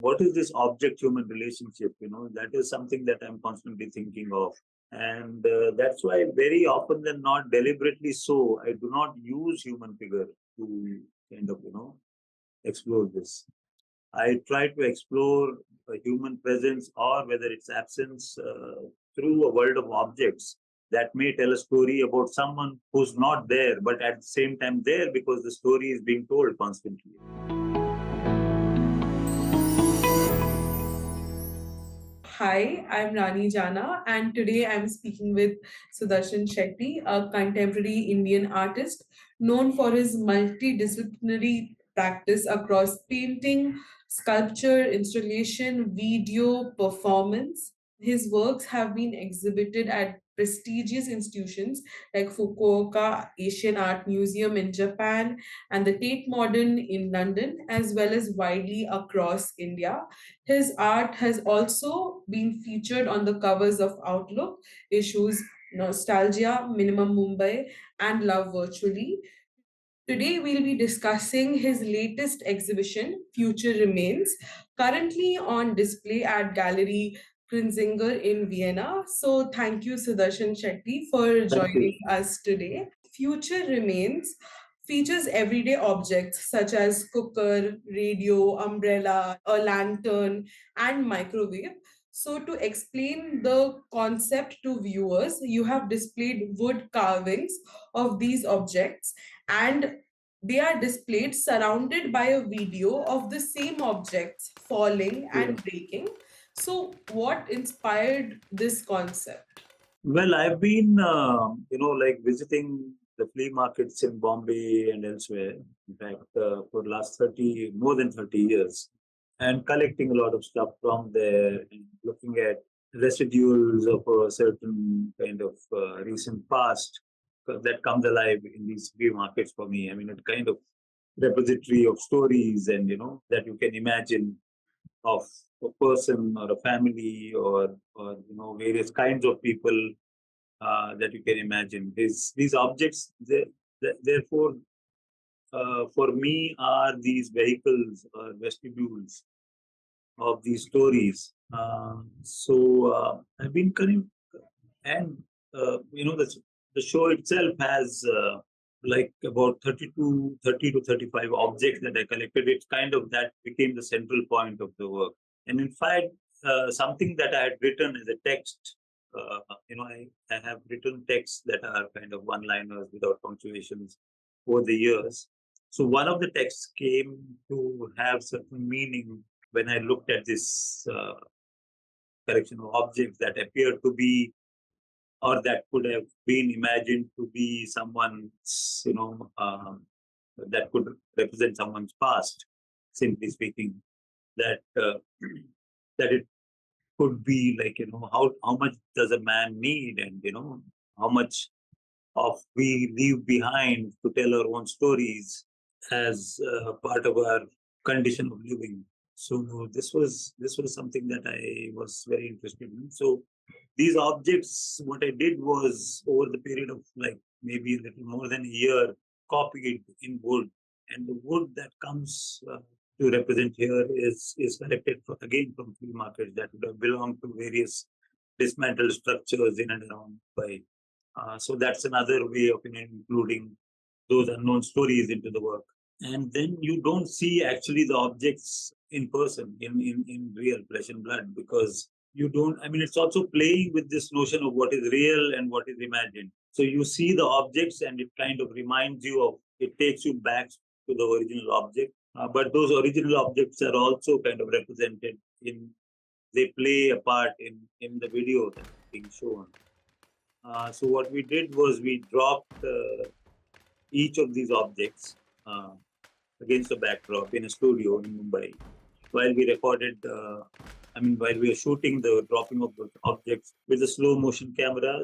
what is this object-human relationship? That is something that I'm constantly thinking of. And that's why very often than not, deliberately so, I do not use human figure to kind of, explore this. I try to explore a human presence or whether its absence through a world of objects that may tell a story about someone who's not there, but at the same time there because the story is being told constantly. Hi, I'm Rani Jana, and today I'm speaking with Sudarshan Shetty, a contemporary Indian artist known for his multidisciplinary practice across painting, sculpture, installation, video, performance. His works have been exhibited at prestigious institutions like Fukuoka Asian Art Museum in Japan and the Tate Modern in London, as well as widely across India. His art has also been featured on the covers of Outlook issues Nostalgia, Minimum Mumbai, and Love Virtually. Today, we'll be discussing his latest exhibition, Future Remains, currently on display at Galerie Krinzinger in Vienna. So, thank you, Sudarshan Shetty, for Thank you. joining us today. Future Remains features everyday objects such as cooker, radio, umbrella, a lantern, and microwave. So, to explain the concept to viewers, you have displayed wood carvings of these objects, and they are displayed surrounded by a video of the same objects falling Yeah. and breaking. So, what inspired this concept? Well, I've been, like visiting the flea markets in Bombay and elsewhere. In fact, for the last more than 30 years, and collecting a lot of stuff from there and looking at residuals of a certain kind of recent past that comes alive in these flea markets for me. I mean, it kind of repository of stories and, that you can imagine of a person or a family or various kinds of people that you can imagine. These objects, therefore, for me, are these vehicles or vestibules of these stories. I've been and the show itself has like about 30 to 35 objects that I collected. It's kind of that became the central point of the work. And in fact, something that I had written as a text, I have written texts that are kind of one-liners without punctuations over the years. So one of the texts came to have certain meaning when I looked at this collection of objects that appeared to be or that could have been imagined to be someone's, that could represent someone's past, simply speaking, that that it could be like, how much does a man need and, how much of we leave behind to tell our own stories as part of our condition of living. So this was something that I was very interested in. So these objects, what I did was over the period of like maybe a little more than a year, copy it in wood, and the wood that comes to represent here is collected again from flea markets that would have belonged to various dismantled structures in and around by. So that's another way of including those unknown stories into the work. And then you don't see actually the objects in person, in real flesh and blood, because you don't, I mean, it's also playing with this notion of what is real and what is imagined. So you see the objects and it kind of reminds you of, it takes you back to the original object. But those original objects are also kind of represented they play a part in the video that's being shown. So what we did was we dropped each of these objects uh, against a backdrop in a studio in Mumbai while we recorded. While we were shooting the dropping of the objects with a slow motion camera,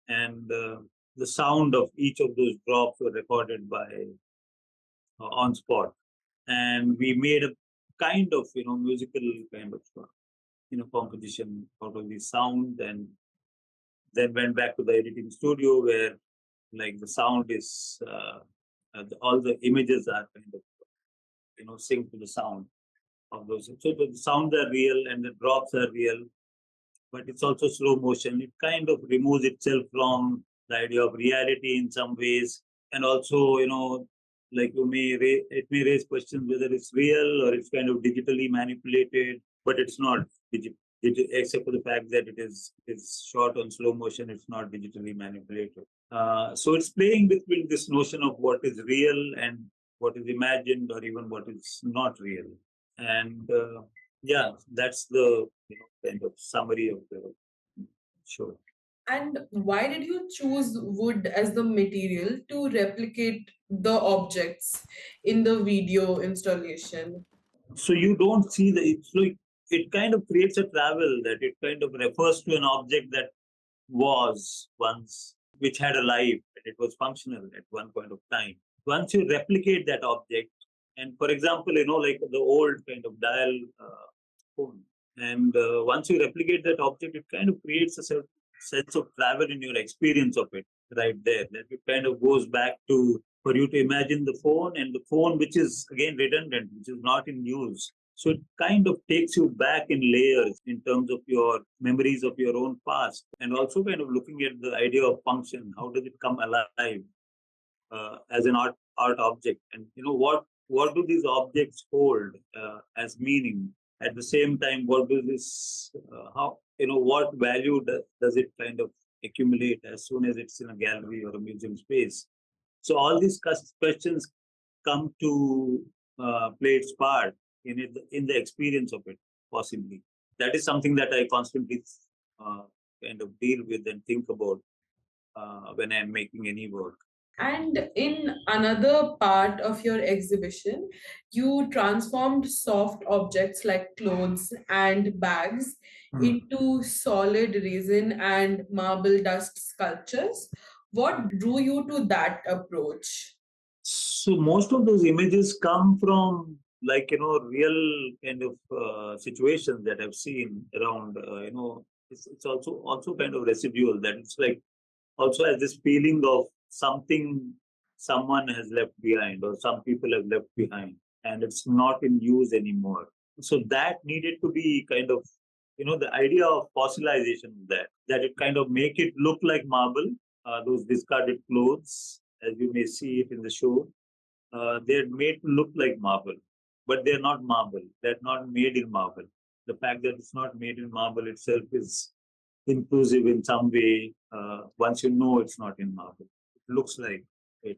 and the sound of each of those drops were recorded by on spot, and we made a kind of musical kind of composition out of the sound, and then went back to the editing studio where like the sound is all the images are kind of synced to the sound, of those. So the sounds are real and the drops are real, but it's also slow motion. It kind of removes itself from the idea of reality in some ways. And also, like it may raise questions whether it's real or it's kind of digitally manipulated, but it's not except for the fact that it's shot on slow motion, it's not digitally manipulated. So it's playing between this notion of what is real and what is imagined or even what is not real. And yeah, that's the kind of summary of the show. And why did you choose wood as the material to replicate the objects in the video installation? So you don't see it's like it kind of creates a travel that it kind of refers to an object that was once, which had a life and it was functional at one point of time. Once you replicate that object, and for example, like the old kind of dial phone, and once you replicate that object, it kind of creates a certain sense of travel in your experience of it right there. That it kind of goes back to for you to imagine the phone, and the phone which is again redundant, which is not in use. So it kind of takes you back in layers in terms of your memories of your own past, and also kind of looking at the idea of function. How does it come alive as an art object, and what do these objects hold as meaning? At the same time, what does this how what value does it kind of accumulate as soon as it's in a gallery or a museum space? So all these questions come to play its part in the experience of it, possibly. That is something that I constantly uh, kind of deal with and think about when I'm making any work. And in another part of your exhibition, you transformed soft objects like clothes and bags Hmm. into solid resin and marble dust sculptures. What drew you to that approach? So most of those images come from like real kind of situations that I've seen around. It's also kind of residual, that it's like also has this feeling of something someone has left behind or some people have left behind, and it's not in use anymore. So that needed to be kind of the idea of fossilization, that it kind of make it look like marble. Those discarded clothes, as you may see it in the show, they're made to look like marble, but they're not marble. They're not made in marble. The fact that it's not made in marble itself is inclusive in some way. Once you know it's not in marble, it looks like it.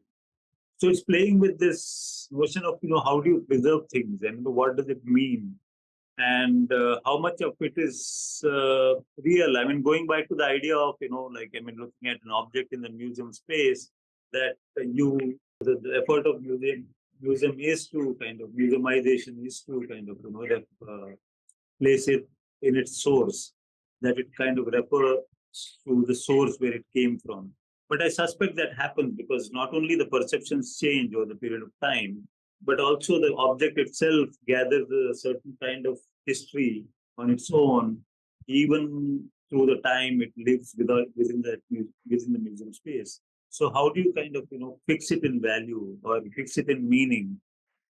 So it's playing with this notion of how do you preserve things, and what does it mean, and how much of it is real. I mean, going back to the idea of like, I mean, looking at an object in the museum space, that the effort of museum is to kind of museumization is to kind of place it in its source, that it kind of refers to the source where it came from. But I suspect that happens because not only the perceptions change over the period of time, but also the object itself gathers a certain kind of history on its own, even through the time it lives within the museum space. So how do you kind of fix it in value or fix it in meaning?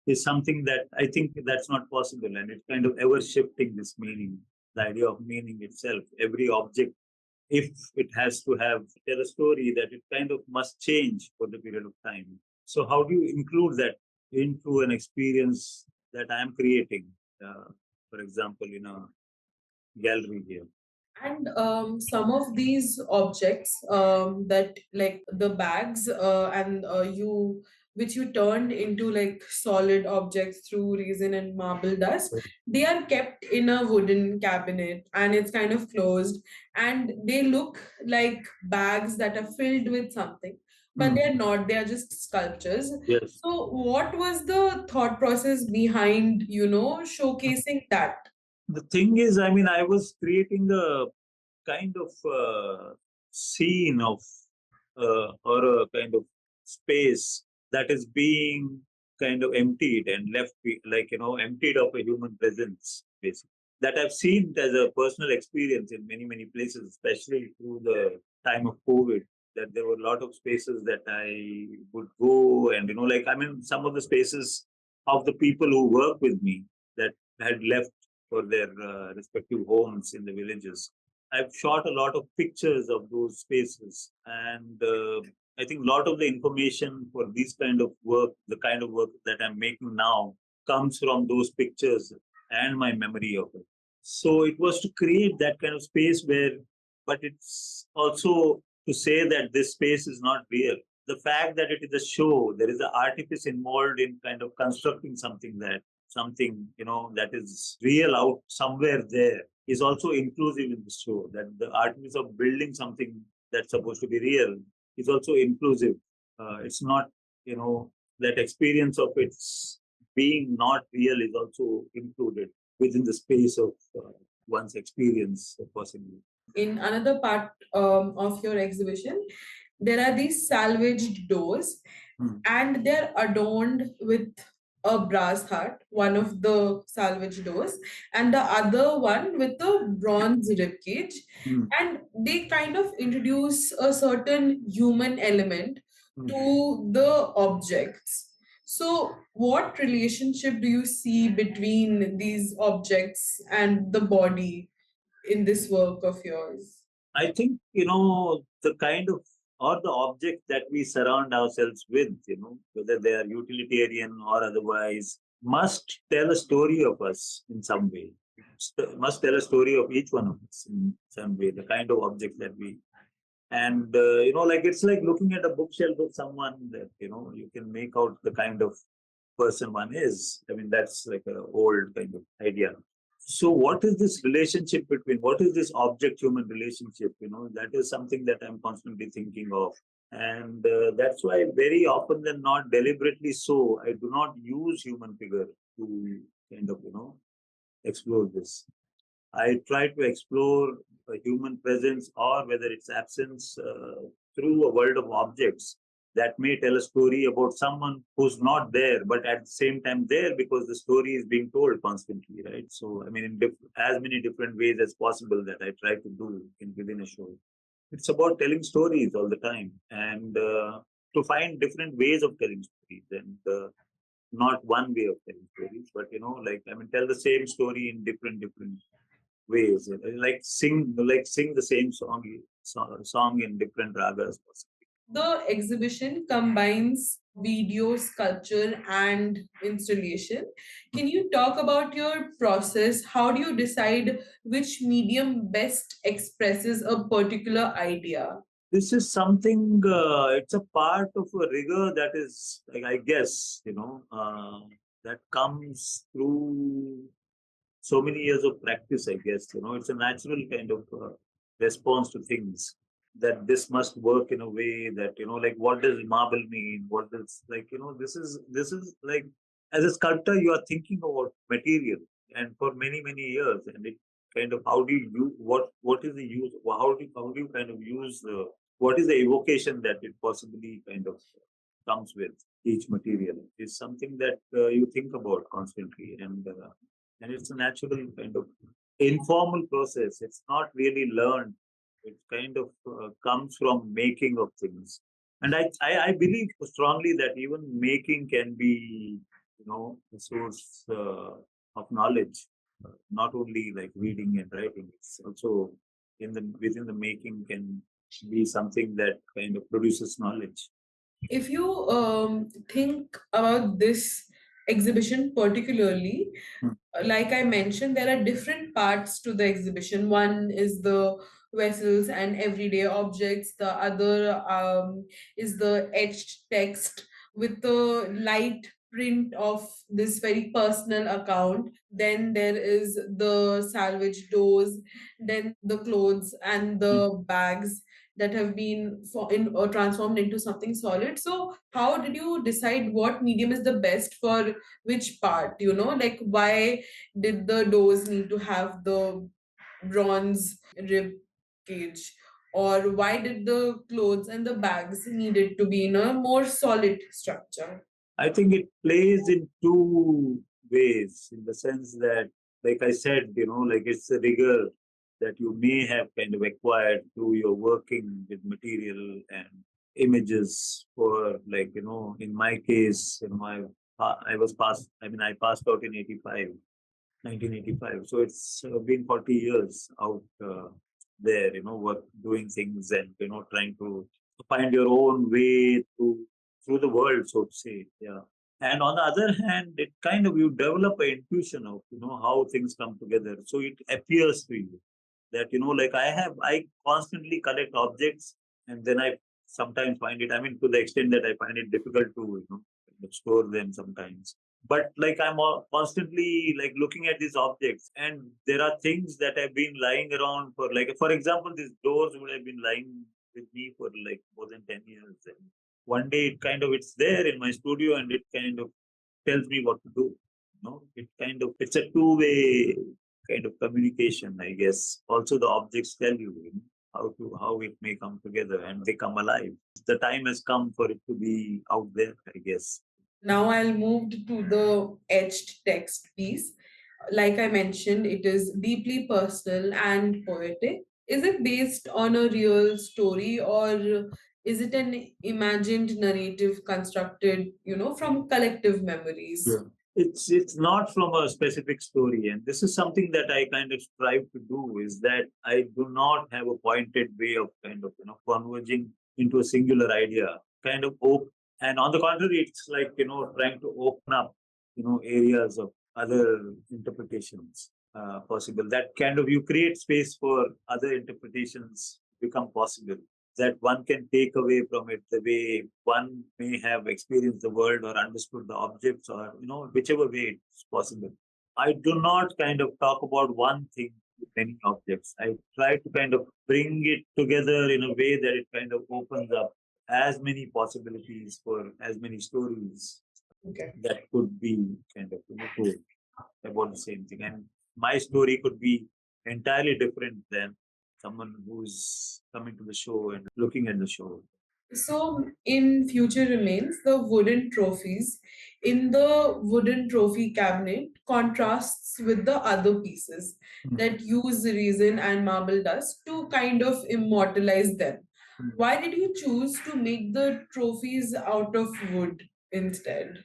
Is something that I think that's not possible, and it's kind of ever shifting this meaning, the idea of meaning itself. Every object, if it has to have tell a story, that it kind of must change for the period of time. So how do you include that into an experience that I am creating, for example, in a gallery here? And some of these objects that like the bags and you which you turned into like solid objects through resin and marble dust, they are kept in a wooden cabinet and it's kind of closed, and they look like bags that are filled with something, but Hmm. they're not, they are just sculptures. Yes. So what was the thought process behind showcasing that? The thing is, I mean, I was creating a kind of scene of or a kind of space that is being kind of emptied and left like emptied of a human presence, basically, that I've seen as a personal experience in many places, especially through the time of COVID, that there were a lot of spaces that I would go, and like, I mean, some of the spaces of the people who work with me, that had left for their respective homes in the villages. I've shot a lot of pictures of those spaces, and I think a lot of the information for this kind of work, the kind of work that I'm making now, comes from those pictures and my memory of it. So it was to create that kind of space where, but it's also to say that this space is not real. The fact that it is a show, there is an artifice involved in kind of constructing something, that is real out somewhere there, is also inclusive in the show. That the artifice of building something that's supposed to be real is also inclusive. It's not, that experience of its being not real is also included within the space of one's experience, possibly. In another part of your exhibition, there are these salvaged doors, and they're adorned with a brass heart, one of the salvage doors, and the other one with a bronze ribcage. Mm. And they kind of introduce a certain human element to the objects. So, what relationship do you see between these objects and the body in this work of yours? I think, the kind of or the object that we surround ourselves with, whether they are utilitarian or otherwise, must tell a story of us in some way. Must tell a story of each one of us in some way, the kind of object that we. And, like it's like looking at a bookshelf of someone that, you can make out the kind of person one is. I mean, that's like an old kind of idea. So, what is this relationship between, what is this object human relationship? That is something that I'm constantly thinking of. And that's why, very often than not, deliberately so, I do not use human figure to kind of, explore this. I try to explore a human presence or whether its absence through a world of objects that may tell a story about someone who's not there, but at the same time there because the story is being told constantly, right? So, I mean, in as many different ways as possible that I try to do within a show. It's about telling stories all the time and to find different ways of telling stories and not one way of telling stories, but tell the same story in different ways, like sing the same song in different ragas. The exhibition combines video, sculpture, and installation. Can you talk about your process? How do you decide which medium best expresses a particular idea? This is something. It's a part of a rigor that is, like, I guess, that comes through so many years of practice. I guess it's a natural kind of response to things, that this must work in a way that, like, what does marble mean? What does, like, this is like, as a sculptor you are thinking about material and for many years, and it kind of, how do you use, what is the use, how do you kind of use what is the evocation that it possibly kind of comes with each material is something that you think about constantly, and it's a natural kind of informal process. It's not really learned. It kind of comes from making of things. And I believe strongly that even making can be, a source of knowledge, not only like reading and writing. It's also within the making can be something that kind of produces knowledge. If you think about this exhibition particularly, Hmm. like I mentioned, there are different parts to the exhibition. One is the vessels and everyday objects, the other is the etched text with the light print of this very personal account. Then there is the salvage doors, then the clothes and Hmm. the bags that have been or transformed into something solid. So how did you decide what medium is the best for which part? Like, why did the doors need to have the bronze rib cage, or why did the clothes and the bags needed to be in a more solid structure? I think it plays in two ways, in the sense that, like I said, like it's a rigor that you may have kind of acquired through your working with material and images. For, like, in my case, I was passed. I mean, I passed out in '85, 1985. So it's been 40 years out there, doing things and, trying to find your own way through the world, so to say. Yeah. And on the other hand, it kind of, you develop an intuition of, how things come together. So it appears to you that, like I constantly collect objects, and then I sometimes find it, I mean, to the extent that I find it difficult to, store them sometimes. But like I'm constantly like looking at these objects, and there are things that have been lying around for, like, for example, these doors would have been lying with me for like more than 10 years. And one day it's there in my studio, and it kind of tells me what to do. It's a two-way kind of communication, I guess. Also, the objects tell you, how it may come together, and they come alive. The time has come for it to be out there, I guess. Now I'll move to the etched text piece. Like I mentioned, it is deeply personal and poetic. Is it based on a real story, or is it an imagined narrative constructed, from collective memories? Yeah. It's not from a specific story, and this is something that I kind of strive to do, is that I do not have a pointed way of kind of converging into a singular idea, kind of and on the contrary, it's like trying to open up areas of other interpretations possible. That kind of, you create space for other interpretations become possible, that one can take away from it the way one may have experienced the world or understood the objects, or whichever way it's possible. I do not kind of talk about one thing with many objects. I try to kind of bring it together in a way that it kind of opens up as many possibilities for as many stories Okay. that could be kind of told about the same thing. And my story could be entirely different than someone who's coming to the show and looking at the show. So, in future remains, the wooden trophies in the wooden trophy cabinet contrasts with the other pieces that use resin and marble dust to kind of immortalize them. Why did you choose to make the trophies out of wood instead?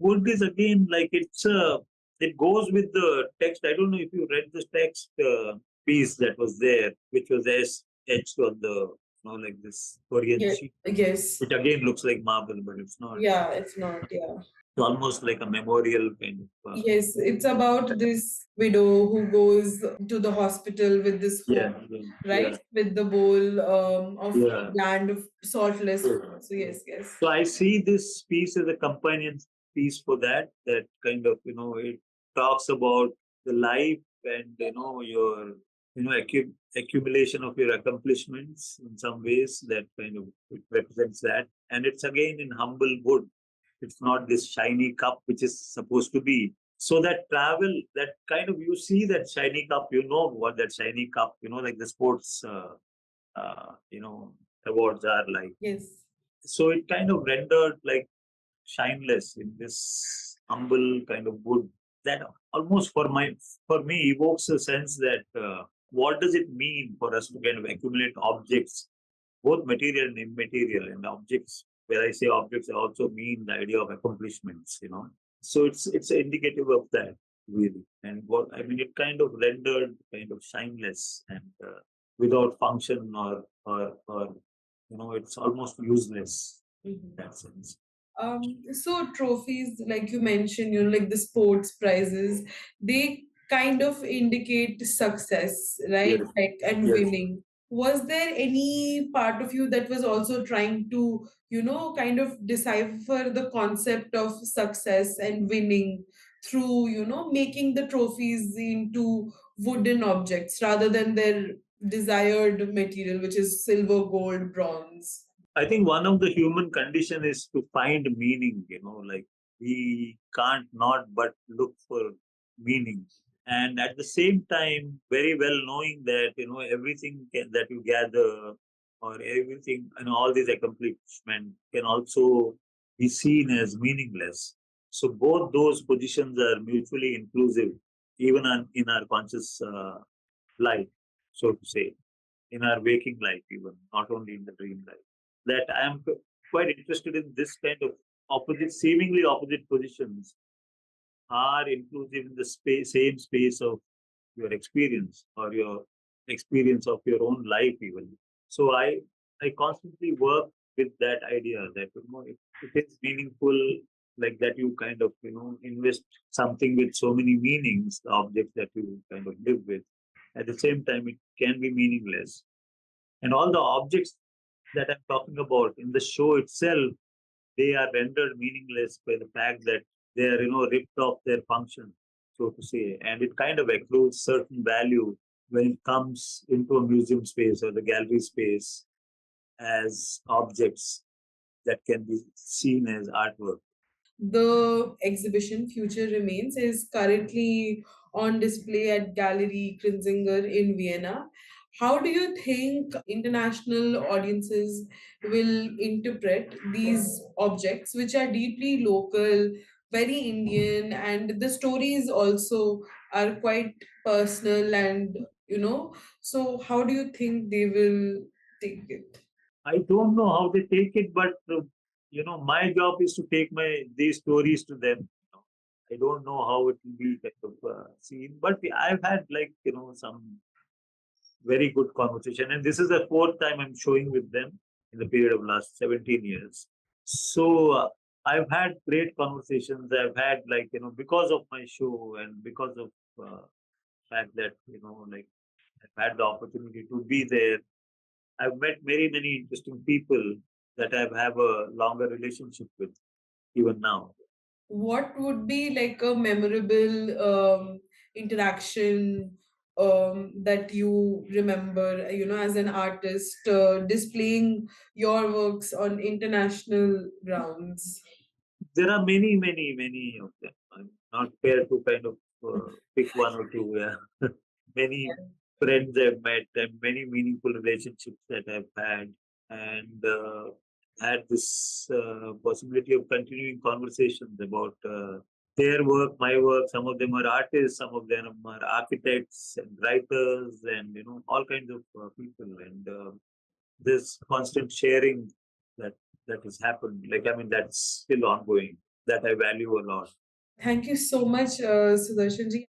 Wood is again like it goes with the text. I don't know if you read the text piece that was there, which was etched on the like this Korean Yeah, sheet. yes. It again looks like marble, but it's not. Yeah, it's not. Yeah. It's almost like a memorial kind of. Yes, it's about this widow who goes to the hospital with this hope, Yeah, yeah, right? yeah, With the bowl of yeah. bland of saltless Yeah. food. So yes, yes. So I see this piece as a companion piece for that. That kind of it talks about the life and your accumulation of your accomplishments in some ways. That kind of it represents that, and it's again in humble wood. It's not this shiny cup which is supposed to be. So that travel, that kind of, you see that shiny cup, what that shiny cup, like the sports, awards are like. Yes. So it kind of rendered like shineless in this humble kind of wood, that almost for me evokes a sense that what does it mean for us to kind of accumulate objects, both material and immaterial, and objects. Where I say objects, I also mean the idea of accomplishments. So it's indicative of that, really. And what I mean, it kind of rendered kind of shineless and without function, or it's almost useless in that sense. So trophies, like you mentioned, like the sports prizes, they kind of indicate success, right? Yes, Like and yes. winning. Was there any part of you that was also trying to, kind of decipher the concept of success and winning through, making the trophies into wooden objects rather than their desired material, which is silver, gold, bronze? I think one of the human condition is to find meaning, like we can't not but look for meaning. And at the same time, very well knowing that, everything that you gather, or everything, all these accomplishments can also be seen as meaningless. So both those positions are mutually inclusive, even in our conscious life, so to say, in our waking life, even not only in the dream life. That I am quite interested in this kind of seemingly opposite positions, are inclusive in the same space of your experience or your experience of your own life even. So I constantly work with that idea that it is meaningful, like that you kind of invest something with so many meanings, the objects that you kind of live with. At the same time, it can be meaningless. And all the objects that I'm talking about in the show itself, they are rendered meaningless by the fact that they are, ripped off their function, so to say. And it kind of accrues certain value when it comes into a museum space or the gallery space as objects that can be seen as artwork. The exhibition Future Remains is currently on display at Galerie Krinzinger in Vienna. How do you think international audiences will interpret these objects, which are deeply local, very Indian, and the stories also are quite personal and so how do you think they will take it? I don't know how they take it, but my job is to take these stories to them. I don't know how it will be kind of seen, but I've had some very good conversation, and this is the fourth time I'm showing with them in the period of last 17 years. So I've had great conversations. I've had because of my show and because of fact that I've had the opportunity to be there. I've met many interesting people that I have a longer relationship with even now. What would be like a memorable interaction that you remember, as an artist displaying your works on international grounds? There are many of them. I'm not fair to kind of pick one or two. Yeah, many friends I've met and many meaningful relationships that I've had, and had this possibility of continuing conversations about their work, my work. Some of them are artists, some of them are architects and writers, and all kinds of people. And this constant sharing that has happened. That's still ongoing. That I value a lot. Thank you so much, Sudarshan ji.